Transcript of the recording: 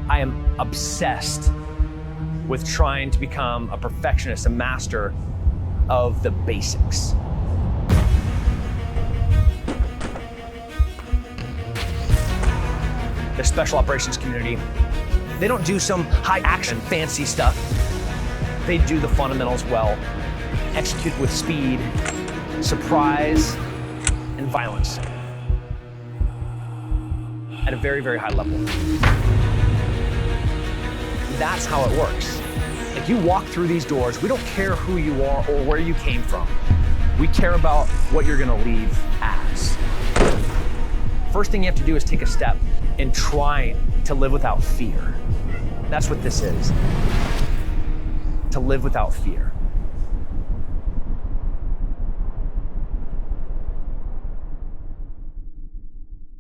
I am obsessed with trying to become a perfectionist, a master of the basics. The special operations community, they don't do some high action, fancy stuff. They do the fundamentals well, execute with speed, surprise, and violence at a very, very high level. That's how it works. Like, you walk through these doors, we don't care who you are or where you came from. We care about what you're gonna leave as. First thing you have to do is take a step in trying to live without fear. That's what this is. To live without fear.